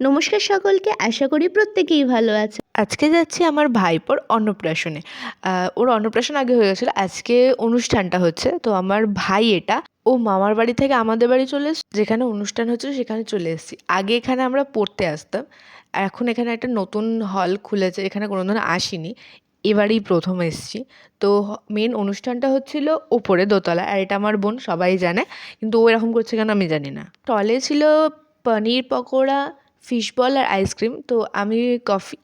নমস্কার সকলকে, আশা করি প্রত্যেকেই ভালো আছে। আজকে যাচ্ছি আমার ভাইপোর অন্নপ্রাশনে। ওর অন্নপ্রাশন আগে হয়ে গেছিলো, আজকে অনুষ্ঠানটা হচ্ছে। তো আমার ভাই এটা ও মামার বাড়ি থেকে আমাদের বাড়ি চলে যেখানে অনুষ্ঠান হচ্ছিল সেখানে চলে এসেছি। আগে এখানে আমরা পড়তে আসতাম, আর এখন এখানে একটা নতুন হল খুলেছে, এখানে কোনো দিন আসিনি, এবারেই প্রথম এসেছি। তো মেন অনুষ্ঠানটা হচ্ছিল ওপরে দোতলা, আর এটা আমার বোন সবাই জানে, কিন্তু ও এরকম করছে কেন আমি জানি না। স্টলে ছিল পনির পকোড়া, ফিশ বল আর আইসক্রিম। তো আমি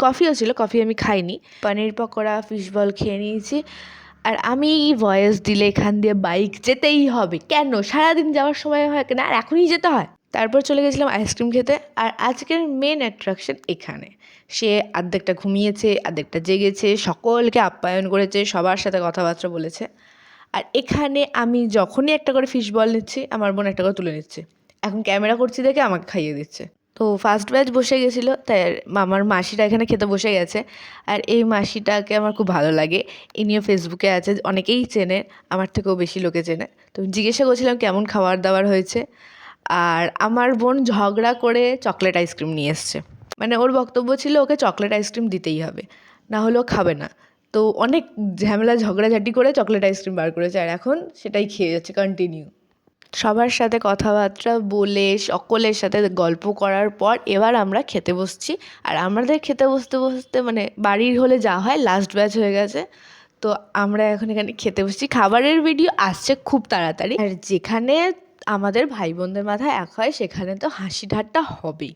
কফিও ছিল, কফি আমি খাইনি। পনির পকোড়া, ফিশ বল খেয়ে নিয়েছি। আর আমি ভয়েস দিলে এখান দিয়ে বাইক যেতেই হবে, কেন সারাদিন যাওয়ার সময় হয় কেন, আর এখনই যেতে হয়। তারপর চলে গেছিলাম আইসক্রিম খেতে। আর আজকের মেন অ্যাট্রাকশন এখানে, সে আর্ধেকটা ঘুমিয়েছে, আর্ধেকটা জেগেছে, সকলকে আপ্যায়ন করেছে, সবার সাথে কথাবার্তা বলেছে। আর এখানে আমি যখনই একটা করে ফিশ বল নিচ্ছি, আমার বোন একটা করে তুলে নিচ্ছে। এখন ক্যামেরা করছি দেখে আমাকে খাইয়ে দিচ্ছে। তো ফার্স্ট ব্যাচ বসে গেছিলো, তাই আমার মাসিটা এখানে খেতে বসে গেছে। আর এই মাসিটাকে আমার খুব ভালো লাগে, ইনিও ফেসবুকে আছে, অনেকেই চেনে, আমার থেকেও বেশি লোকে চেনে। তো জিজ্ঞাসা করছিলাম কেমন খাবার দাবার হয়েছে। আর আমার বোন ঝগড়া করে চকলেট আইসক্রিম নিয়ে এসছে, মানে ওর বক্তব্য ছিল ওকে চকলেট আইসক্রিম দিতেই হবে, না হলেও খাবে না। তো অনেক ঝামেলা ঝগড়াঝাটি করে চকলেট আইসক্রিম বার করেছে, আর এখন সেটাই খেয়ে যাচ্ছে কন্টিনিউ। সবার সাথে কথাবার্তা বলে সকলের সাথে গল্প করার পর এবার আমরা খেতে বসছি। আর আমাদের খেতে বসতে বসতে মানে বাড়ির হলে যা হয় লাস্ট ব্যাচ হয়ে গেছে। তো আমরা এখন এখানে খেতে বসছি, খাবারের ভিডিও আসছে খুব তাড়াতাড়ি। আর যেখানে আমাদের ভাই বোনদের মাথায় এক হয় সেখানে তো হাসি ঠাট্টা হবেই।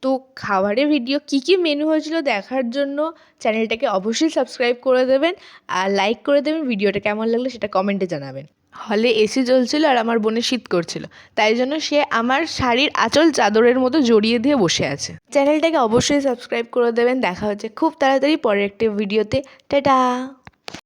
তো খাবারের ভিডিও কী কী মেনু হয়েছিল দেখার জন্য চ্যানেলটাকে অবশ্যই সাবস্ক্রাইব করে দেবেন, আর লাইক করে দেবেন। ভিডিওটা কেমন লাগলো সেটা কমেন্টে জানাবেন। হলে এসি চলছিল আর আমার বোনের শীত করছিল, তাই জন্য সে আমার শাড়ির আঁচল চাদরের মতো জড়িয়ে দিয়ে বসে আছে। চ্যানেলটাকে অবশ্যই সাবস্ক্রাইব করে দেবেন। দেখা হচ্ছে খুব তাড়াতাড়ি পরের একটি ভিডিওতে। টাটা।